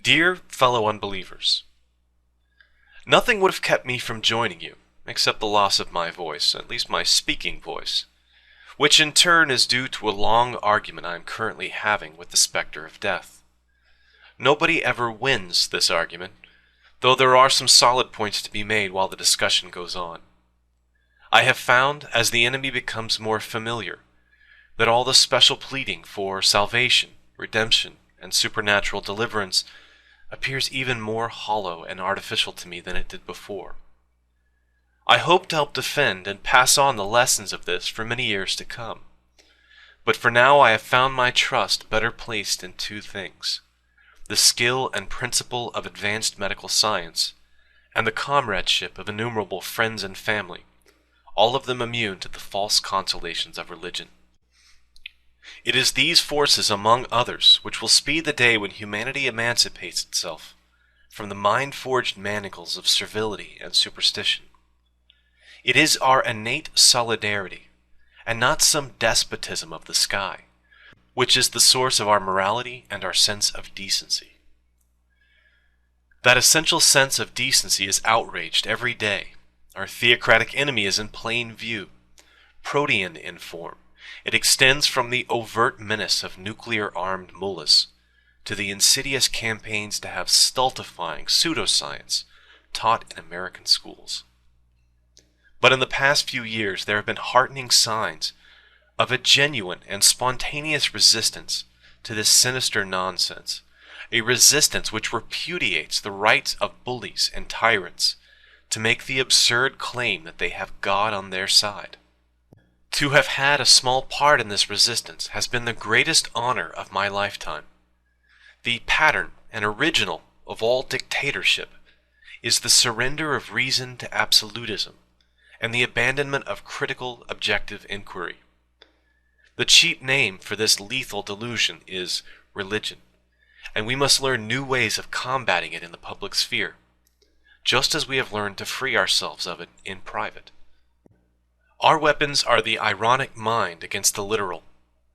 Dear fellow unbelievers, nothing would have kept me from joining you, except the loss of my voice, at least my speaking voice, which in turn is due to a long argument I am currently having with the specter of death. Nobody ever wins this argument, though there are some solid points to be made while the discussion goes on. I have found, as the enemy becomes more familiar, that all the special pleading for salvation, redemption, and supernatural deliverance appears even more hollow and artificial to me than it did before. I hope to help defend and pass on the lessons of this for many years to come. But for now I have found my trust better placed in two things: the skill and principle of advanced medical science, and the comradeship of innumerable friends and family, all of them immune to the false consolations of religion. It is these forces, among others, which will speed the day when humanity emancipates itself from the mind-forged manacles of servility and superstition. It is our innate solidarity, and not some despotism of the sky, which is the source of our morality and our sense of decency. That essential sense of decency is outraged every day. Our theocratic enemy is in plain view, protean in form. It extends from the overt menace of nuclear-armed mullahs to the insidious campaigns to have stultifying pseudoscience taught in American schools. But in the past few years, there have been heartening signs of a genuine and spontaneous resistance to this sinister nonsense, a resistance which repudiates the rights of bullies and tyrants to make the absurd claim that they have God on their side. To have had a small part in this resistance has been the greatest honor of my lifetime. The pattern and original of all dictatorship is the surrender of reason to absolutism and the abandonment of critical, objective inquiry. The cheap name for this lethal delusion is religion, and we must learn new ways of combating it in the public sphere, just as we have learned to free ourselves of it in private. Our weapons are the ironic mind against the literal,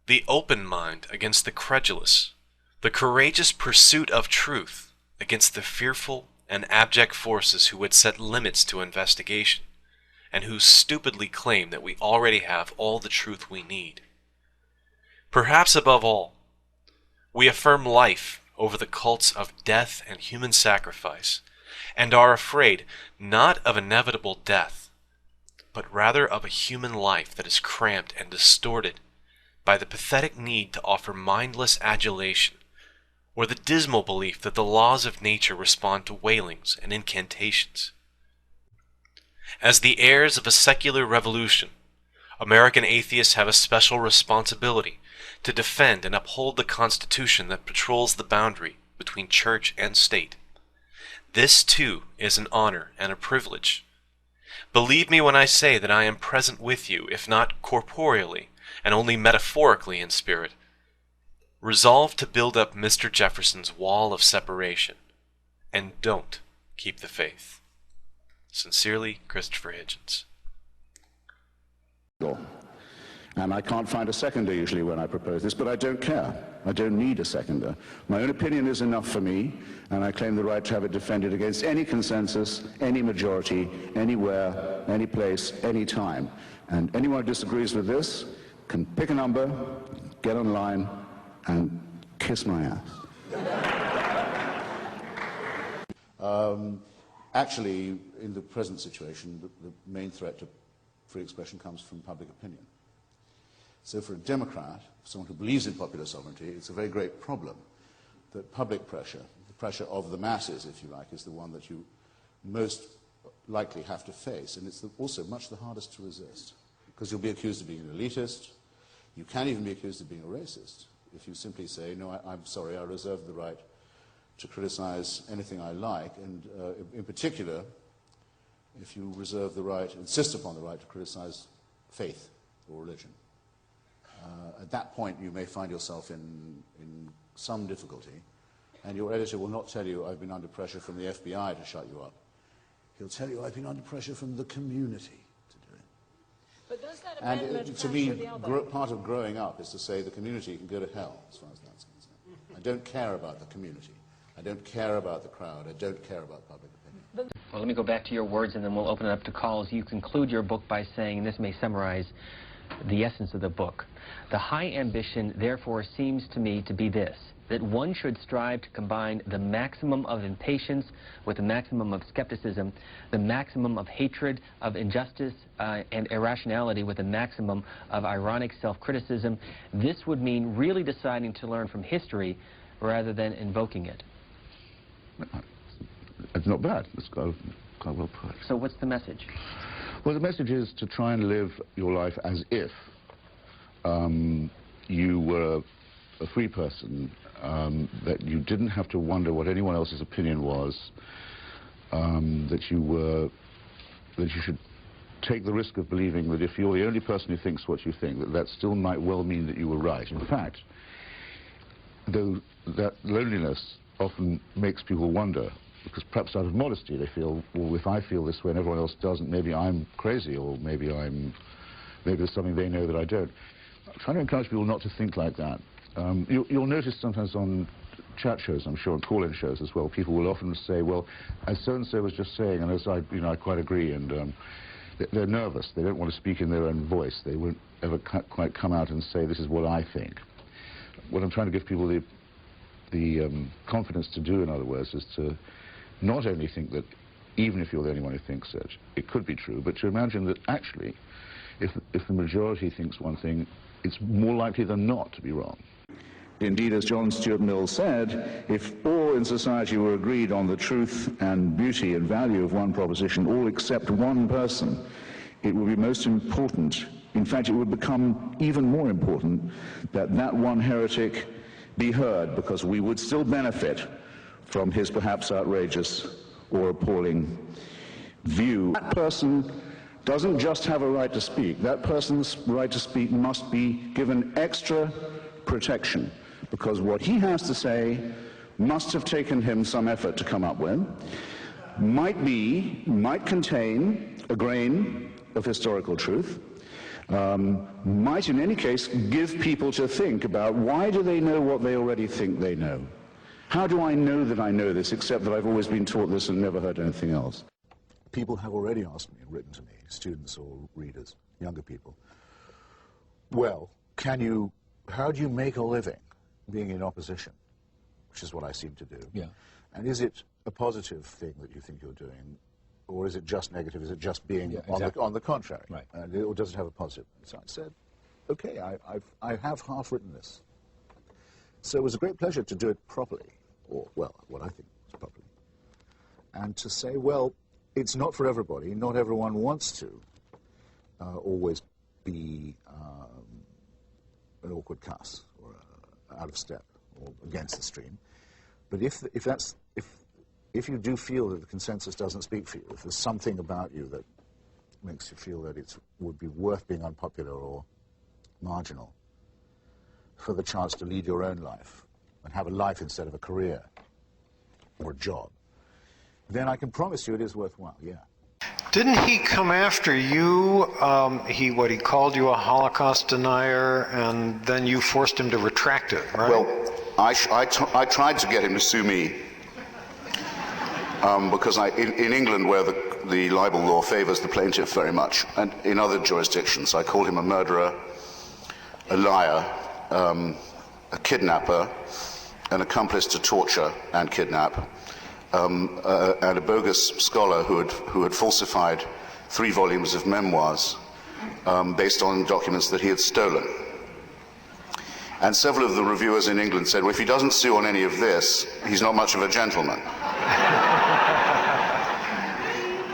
the open mind against the credulous, the courageous pursuit of truth against the fearful and abject forces who would set limits to investigation, and who stupidly claim that we already have all the truth we need. Perhaps above all, we affirm life over the cults of death and human sacrifice, and are afraid not of inevitable death, but rather of a human life that is cramped and distorted by the pathetic need to offer mindless adulation, or the dismal belief that the laws of nature respond to wailings and incantations. As the heirs of a secular revolution, American atheists have a special responsibility to defend and uphold the Constitution that patrols the boundary between church and state. This, too, is an honor and a privilege. Believe me when I say that I am present with you, if not corporeally, and only metaphorically in spirit, resolved to build up Mr. Jefferson's wall of separation, and don't keep the faith. Sincerely, Christopher Hitchens. And I can't find a seconder usually when I propose this, but I don't care. I don't need a seconder. My own opinion is enough for me, and I claim the right to have it defended against any consensus, any majority, anywhere, any place, any time. And anyone who disagrees with this can pick a number, get online, and kiss my ass. Actually, in the present situation, the main threat to free expression comes from public opinion. So for a Democrat, someone who believes in popular sovereignty, it's a very great problem that public pressure, the pressure of the masses, if you like, is the one that you most likely have to face. And it's also much the hardest to resist, because you'll be accused of being an elitist. You can even be accused of being a racist if you simply say, no, I'm sorry, I reserve the right to criticize anything I like, and in particular, if you reserve the right, insist upon the right to criticize faith or religion. At that point, you may find yourself in some difficulty, and your editor will not tell you, I've been under pressure from the FBI to shut you up. He'll tell you, I've been under pressure from the community to do it. But does that amendment And to me, part of growing up is to say the community can go to hell, as far as that's concerned. I don't care about the community. I don't care about the crowd. I don't care about public opinion. Well, let me go back to your words, and then we'll open it up to calls. You conclude your book by saying, and this may summarize the essence of the book, the high ambition, therefore, seems to me to be this, that one should strive to combine the maximum of impatience with the maximum of skepticism, the maximum of hatred, of injustice and irrationality with the maximum of ironic self-criticism. This would mean really deciding to learn from history rather than invoking it. It's not bad. It's quite well put. So what's the message? Well, the message is to try and live your life as if you were a free person, that you didn't have to wonder what anyone else's opinion was, that you should take the risk of believing that if you're the only person who thinks what you think, that still might well mean that you were right. In fact, though that loneliness often makes people wonder, because perhaps out of modesty they feel, well, if I feel this way and everyone else doesn't, maybe I'm crazy, or maybe there's something they know that I don't. I'm trying to encourage people not to think like that. You'll notice sometimes on chat shows, I'm sure, and call-in shows as well, people will often say, well, as so-and-so was just saying, and as I quite agree, and they're nervous. They don't want to speak in their own voice. They won't ever quite come out and say, this is what I think. What I'm trying to give people the confidence to do, in other words, is to not only think that even if you're the only one who thinks it could be true, but to imagine that actually, if the majority thinks one thing, it's more likely than not to be wrong. Indeed, as John Stuart Mill said, if all in society were agreed on the truth and beauty and value of one proposition, all except one person, it would be most important, in fact it would become even more important, that that one heretic be heard, because we would still benefit from his perhaps outrageous or appalling view. That person doesn't just have a right to speak. That person's right to speak must be given extra protection, because what he has to say must have taken him some effort to come up with, might contain a grain of historical truth, might in any case give people to think about why do they know what they already think they know. How do I know that I know this, except that I've always been taught this and never heard anything else? People have already asked me and written to me, students or readers, younger people, well, how do you make a living being in opposition, which is what I seem to do. Yeah. And is it a positive thing that you think you're doing, or is it just negative? Is it just being on the contrary? Right. Or does it have a positive? So I said, okay, I have half written this. So it was a great pleasure to do it properly, or, well, what I think is properly. And to say, well, it's not for everybody. Not everyone wants to always be an awkward cuss, or out of step, or against the stream. But if you do feel that the consensus doesn't speak for you, if there's something about you that makes you feel that it would be worth being unpopular or marginal, for the chance to lead your own life and have a life instead of a career or a job, then I can promise you it is worthwhile, yeah. Didn't he come after you? What he called you a Holocaust denier, and then you forced him to retract it, right? Well, I tried to get him to sue me because in England, where the libel law favors the plaintiff very much, and in other jurisdictions, I called him a murderer, a liar, a kidnapper, an accomplice to torture and kidnap, and a bogus scholar who had falsified 3 volumes of memoirs based on documents that he had stolen. And several of the reviewers in England said, well, if he doesn't sue on any of this, he's not much of a gentleman.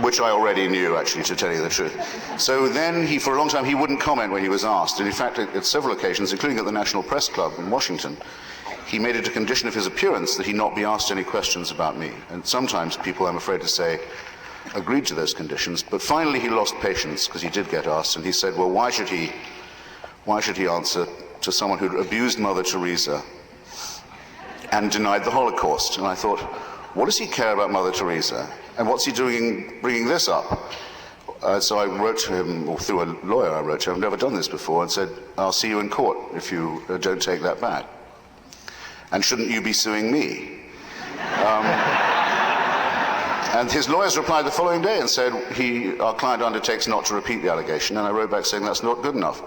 Which I already knew, actually, to tell you the truth. So then for a long time, he wouldn't comment when he was asked. And in fact, at several occasions, including at the National Press Club in Washington, he made it a condition of his appearance that he not be asked any questions about me. And sometimes people, I'm afraid to say, agreed to those conditions. But finally, he lost patience, because he did get asked. And he said, well, why should he answer to someone who'd abused Mother Teresa and denied the Holocaust? And I thought, what does he care about Mother Teresa? And what's he doing bringing this up? So I wrote to him, or through a lawyer I wrote to him, I've never done this before, and said, I'll see you in court if you don't take that back. And shouldn't you be suing me? And his lawyers replied the following day and said, our client undertakes not to repeat the allegation. And I wrote back saying that's not good enough.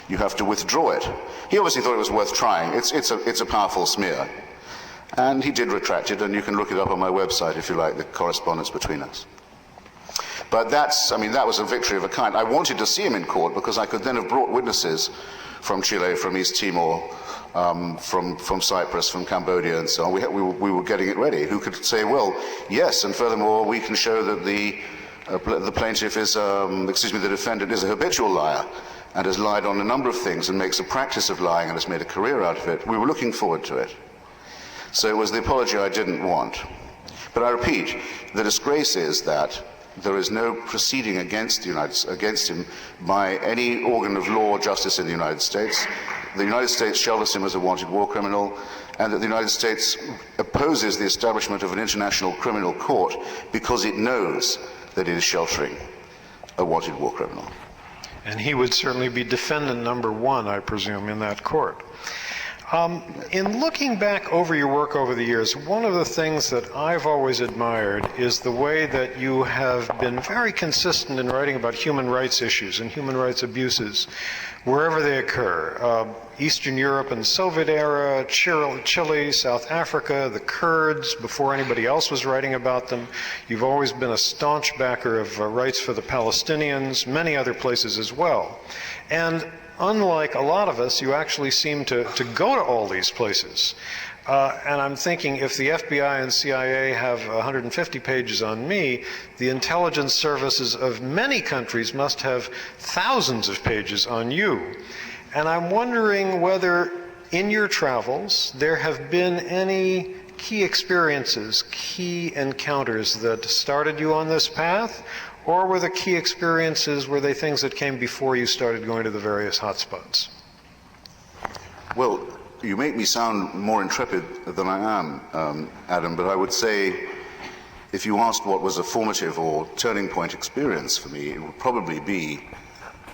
You have to withdraw it. He obviously thought it was worth trying. It's a powerful smear. And he did retract it, and you can look it up on my website if you like, the correspondence between us. But that was a victory of a kind. I wanted to see him in court because I could then have brought witnesses from Chile, from East Timor, from Cyprus, from Cambodia, and so on. We were getting it ready. Who could say, well, yes, and furthermore, we can show that the plaintiff is, the defendant is a habitual liar and has lied on a number of things and makes a practice of lying and has made a career out of it. We were looking forward to it. So it was the apology I didn't want. But I repeat, the disgrace is that there is no proceeding against him by any organ of law or justice in the United States. The United States shelters him as a wanted war criminal, and that the United States opposes the establishment of an international criminal court because it knows that it is sheltering a wanted war criminal. And he would certainly be defendant number one, I presume, in that court. In looking back over your work over the years, one of the things that I've always admired is the way that you have been very consistent in writing about human rights issues and human rights abuses wherever they occur. Eastern Europe and Soviet era, Chile, South Africa, the Kurds, before anybody else was writing about them. You've always been a staunch backer of rights for the Palestinians, many other places as well. And unlike a lot of us, you actually seem to go to all these places. And I'm thinking, if the FBI and CIA have 150 pages on me, the intelligence services of many countries must have thousands of pages on you. And I'm wondering whether, in your travels, there have been any key experiences, key encounters that started you on this path, or were the key experiences, were they things that came before you started going to the various hotspots? Well, you make me sound more intrepid than I am, Adam, but I would say if you asked what was a formative or turning point experience for me, it would probably be,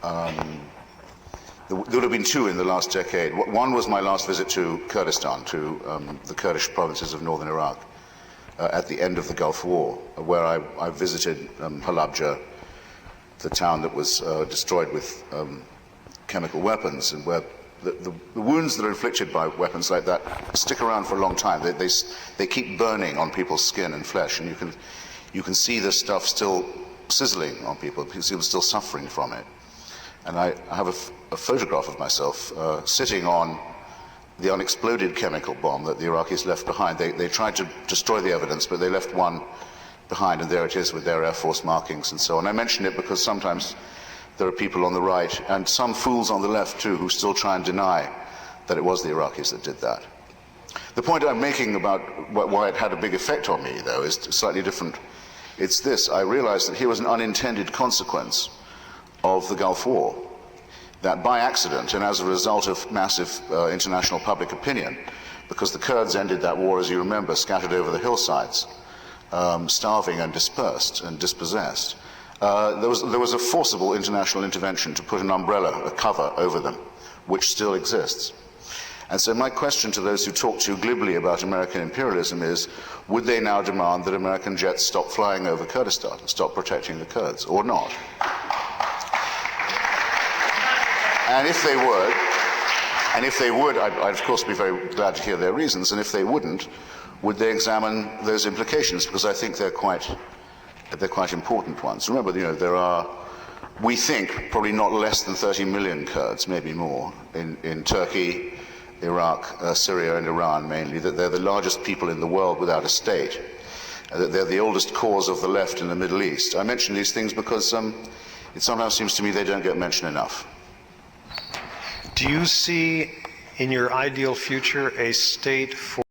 there would have been two in the last decade. One was my last visit to Kurdistan, to the Kurdish provinces of northern Iraq. At the end of the Gulf War, where I visited Halabja, the town that was destroyed with chemical weapons, and where the wounds that are inflicted by weapons like that stick around for a long time. They keep burning on people's skin and flesh, and you can see this stuff still sizzling on people. People still suffering from it. And I have a photograph of myself sitting on the unexploded chemical bomb that the Iraqis left behind. They tried to destroy the evidence, but they left one behind, and there it is with their Air Force markings and so on. I mention it because sometimes there are people on the right, and some fools on the left too, who still try and deny that it was the Iraqis that did that. The point I'm making about why it had a big effect on me, though, is slightly different. It's this: I realized that here was an unintended consequence of the Gulf War. That by accident and as a result of massive international public opinion, because the Kurds ended that war, as you remember, scattered over the hillsides, starving and dispersed and dispossessed, there was a forcible international intervention to put an umbrella, a cover over them, which still exists. And so my question to those who talk too glibly about American imperialism is, would they now demand that American jets stop flying over Kurdistan and stop protecting the Kurds, or not? And if they would, I'd of course be very glad to hear their reasons, and if they wouldn't, would they examine those implications? Because I think they're quite important ones. Remember, there are, we think, probably not less than 30 million Kurds, maybe more, in Turkey, Iraq, Syria and Iran mainly, that they're the largest people in the world without a state, that they're the oldest cause of the left in the Middle East. I mention these things because it sometimes seems to me they don't get mentioned enough. Do you see in your ideal future a state for